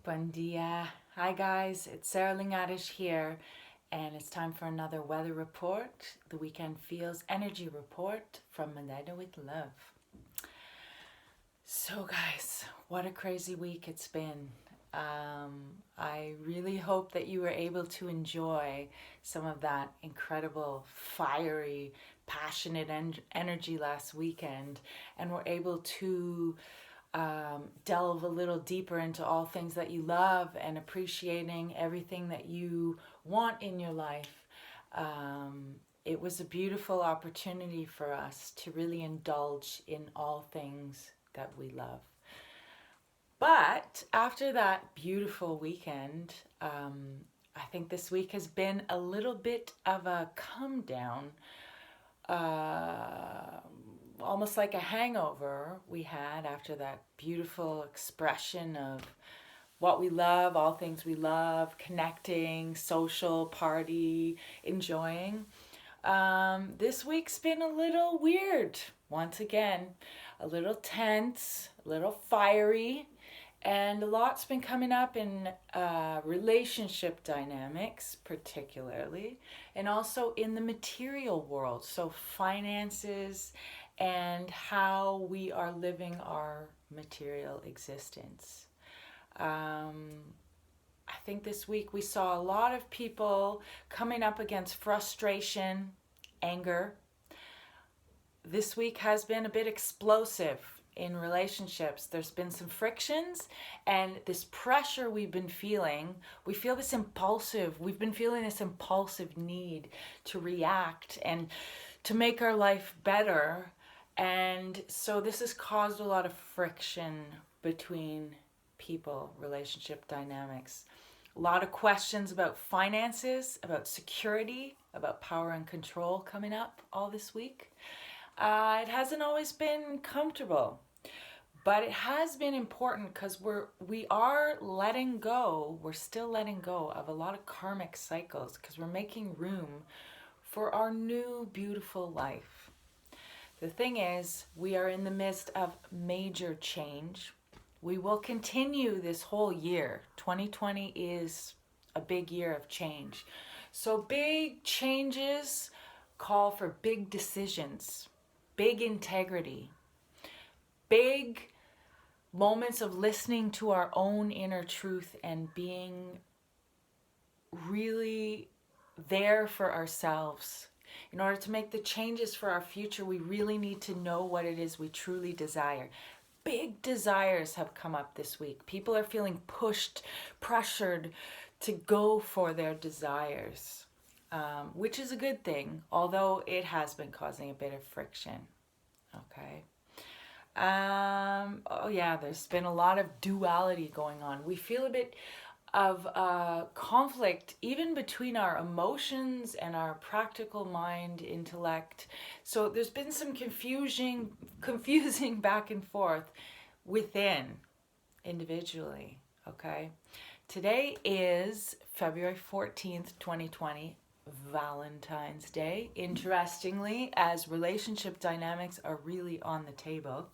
Buen dia. Hi guys, it's Sarah Lingadish here, and it's time for another weather report, the Weekend Feels Energy Report from Madeira with Love. So guys, what a crazy week it's been. I really hope that you were able to enjoy some of that incredible, fiery, passionate energy last weekend, and were able to delve a little deeper into all things that you love and appreciating everything that you want in your life. It was a beautiful opportunity for us to really indulge in all things that we love. But after that beautiful weekend, I think this week has been a little bit of a come down, almost like a hangover we had after that beautiful expression of what we love, all things we love, connecting, social, party, enjoying. This week's been a little weird, once again, a little tense, a little fiery, and a lot's been coming up in relationship dynamics, particularly, and also in the material world. So finances and how we are living our material existence. I think this week we saw a lot of people coming up against frustration, anger. This week has been a bit explosive in relationships. There's been some frictions and this pressure we've been feeling. We've been feeling this impulsive need to react and to make our life better. And so this has caused a lot of friction between people, relationship dynamics. A lot of questions about finances, about security, about power and control coming up all this week. It hasn't always been comfortable, but it has been important because we are letting go. We're still letting go of a lot of karmic cycles because we're making room for our new beautiful life. The thing is, we are in the midst of major change. We will continue this whole year. 2020 is a big year of change. So big changes call for big decisions, big integrity, big moments of listening to our own inner truth and being really there for ourselves. In order to make the changes for our future, we really need to know what it is we truly desire. Big desires have come up this week. People are feeling pushed, pressured to go for their desires, which is a good thing, although it has been causing a bit of friction. Okay. There's been a lot of duality going on. We feel a bit of conflict even between our emotions and our practical mind, intellect. So there's been some confusing back and forth within individually. Okay. Today is February 14th, 2020. Valentine's Day, interestingly, as relationship dynamics are really on the table.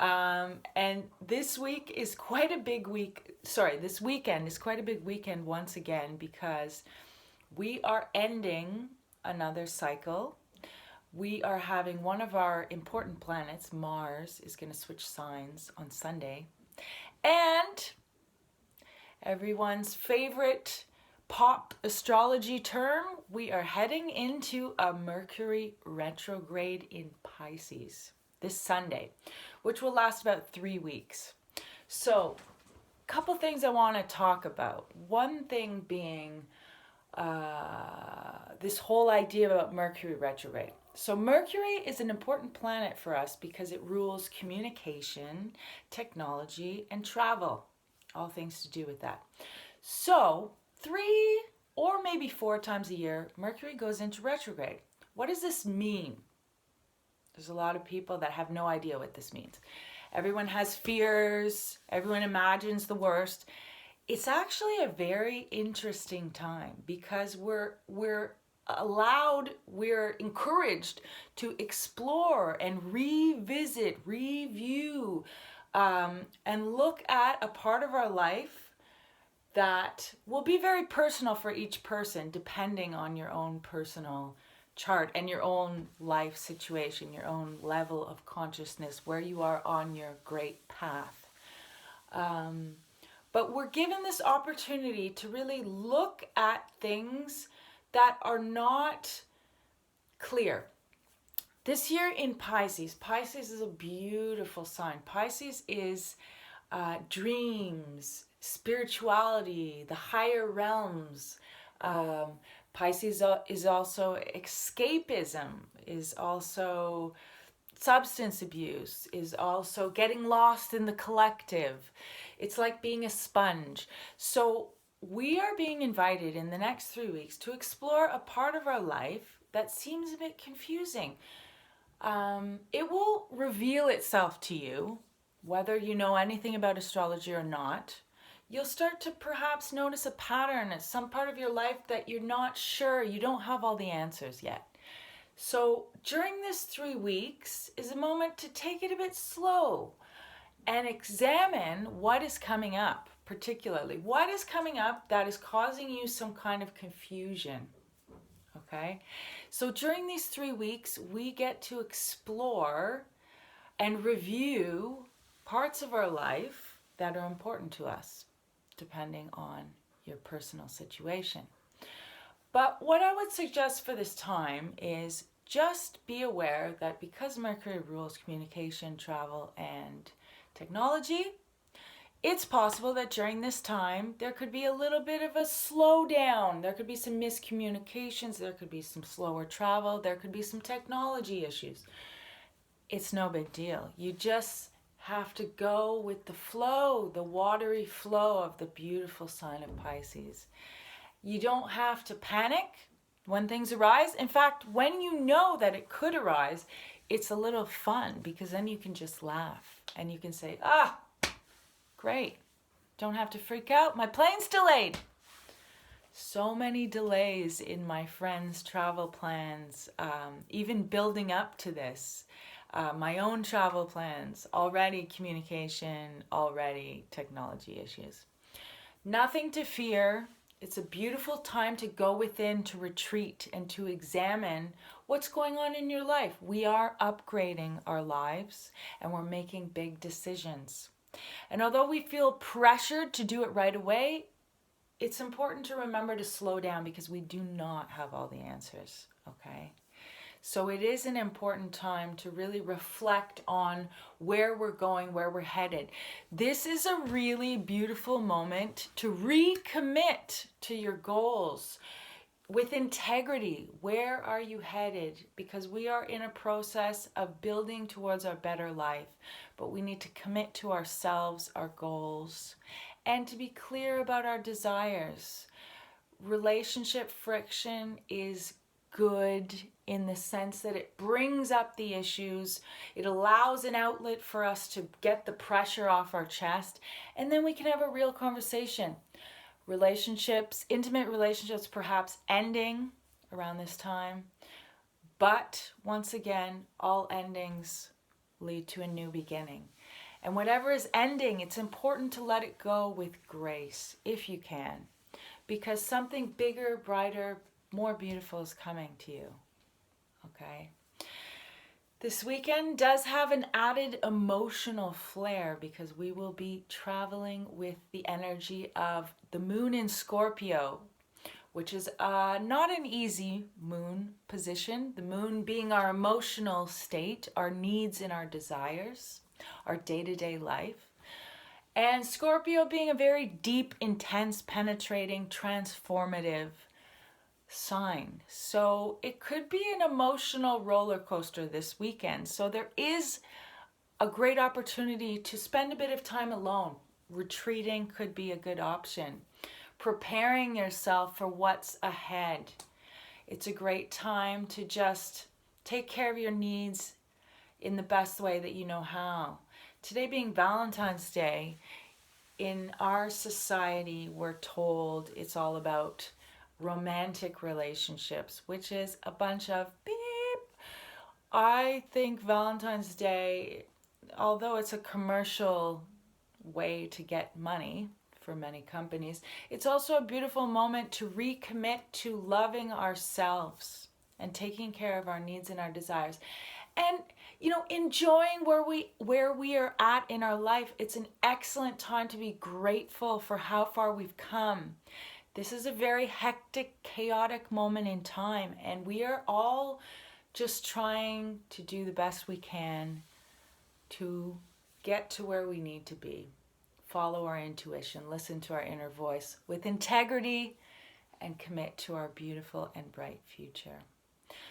And this week is quite a big week. This weekend is quite a big weekend once again because we are ending another cycle. We are having one of our important planets, Mars, is going to switch signs on Sunday. And everyone's favorite pop astrology term, we are heading into a Mercury retrograde in Pisces this Sunday, which will last about 3 weeks. So, a couple things I want to talk about. One thing being this whole idea about Mercury retrograde. So Mercury is an important planet for us because it rules communication, technology, and travel. All things to do with that. So 3 or maybe 4 times a year, Mercury goes into retrograde. What does this mean? There's a lot of people that have no idea what this means. Everyone has fears. Everyone imagines the worst. It's actually a very interesting time because we're encouraged to explore and revisit, review, and look at a part of our life that will be very personal for each person, depending on your own personal chart and your own life situation, your own level of consciousness, where you are on your great path. But we're given this opportunity to really look at things that are not clear. This year in Pisces, Pisces is a beautiful sign. Pisces is dreams, spirituality, the higher realms. Pisces is also escapism, is also substance abuse, is also getting lost in the collective. It's like being a sponge. So we are being invited in the next 3 weeks to explore a part of our life that seems a bit confusing. It will reveal itself to you, whether you know anything about astrology or not. You'll start to perhaps notice a pattern at some part of your life that you're not sure, you don't have all the answers yet. So during this 3 weeks is a moment to take it a bit slow and examine what is coming up, particularly. What is coming up that is causing you some kind of confusion? Okay? So during these 3 weeks, we get to explore and review parts of our life that are important to us, depending on your personal situation. But what I would suggest for this time is just be aware that because Mercury rules communication, travel, and technology, it's possible that during this time there could be a little bit of a slowdown. There could be some miscommunications, there could be some slower travel, there could be some technology issues. It's no big deal. You just have to go with the flow, the watery flow of the beautiful sign of Pisces. You don't have to panic when things arise. In fact, when you know that it could arise, it's a little fun because then you can just laugh and you can say, great, don't have to freak out, my plane's delayed. So many delays in my friends' travel plans, even building up to this. My own travel plans, already communication, already technology issues. Nothing to fear. It's a beautiful time to go within, to retreat, and to examine what's going on in your life. We are upgrading our lives and we're making big decisions. And although we feel pressured to do it right away, it's important to remember to slow down because we do not have all the answers, okay? So it is an important time to really reflect on where we're going, where we're headed. This is a really beautiful moment to recommit to your goals with integrity. Where are you headed? Because we are in a process of building towards our better life, but we need to commit to ourselves, our goals, and to be clear about our desires. Relationship friction is good in the sense that it brings up the issues. It allows an outlet for us to get the pressure off our chest, and then we can have a real conversation. Relationships, intimate relationships perhaps ending around this time. But once again, all endings lead to a new beginning. And whatever is ending, it's important to let it go with grace, if you can. Because something bigger, brighter, more beautiful is coming to you. Okay? This weekend does have an added emotional flair because we will be traveling with the energy of the moon in Scorpio, which is not an easy moon position. The moon being our emotional state, our needs and our desires, our day-to-day life. And Scorpio being a very deep, intense, penetrating, transformative sign. So it could be an emotional roller coaster this weekend. So there is a great opportunity to spend a bit of time alone. Retreating could be a good option. Preparing yourself for what's ahead. It's a great time to just take care of your needs in the best way that you know how. Today being Valentine's Day, in our society we're told it's all about romantic relationships, which is a bunch of beep. I think Valentine's Day, although it's a commercial way to get money for many companies. It's also a beautiful moment to recommit to loving ourselves and taking care of our needs and our desires. And, you know, enjoying where we are at in our life. It's an excellent time to be grateful for how far we've come. This is a very hectic, chaotic moment in time, and we are all just trying to do the best we can to get to where we need to be. Follow our intuition, listen to our inner voice with integrity, and commit to our beautiful and bright future.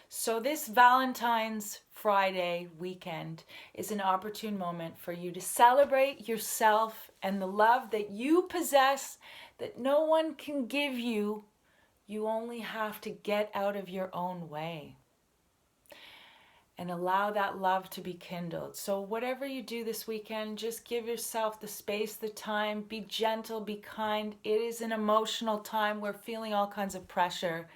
So this Valentine's Friday weekend is an opportune moment for you to celebrate yourself and the love that you possess that no one can give you. You only have to get out of your own way and allow that love to be kindled. So whatever you do this weekend, just give yourself the space, the time, be gentle, be kind. It is an emotional time. We're feeling all kinds of pressure,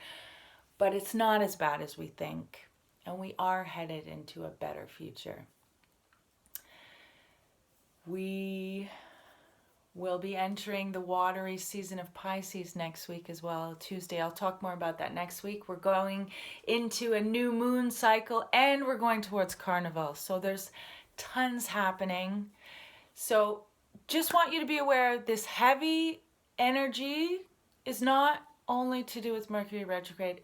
but it's not as bad as we think. And we are headed into a better future. We will be entering the watery season of Pisces next week as well, Tuesday. I'll talk more about that next week. We're going into a new moon cycle and we're going towards Carnival. So there's tons happening. So just want you to be aware this heavy energy is not only to do with Mercury retrograde.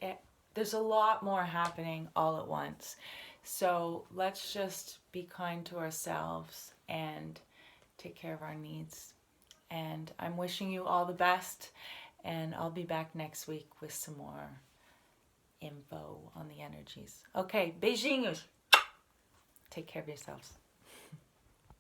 There's a lot more happening all at once. So let's just be kind to ourselves and take care of our needs. And I'm wishing you all the best, and I'll be back next week with some more info on the energies. Okay, beijinhos. Take care of yourselves.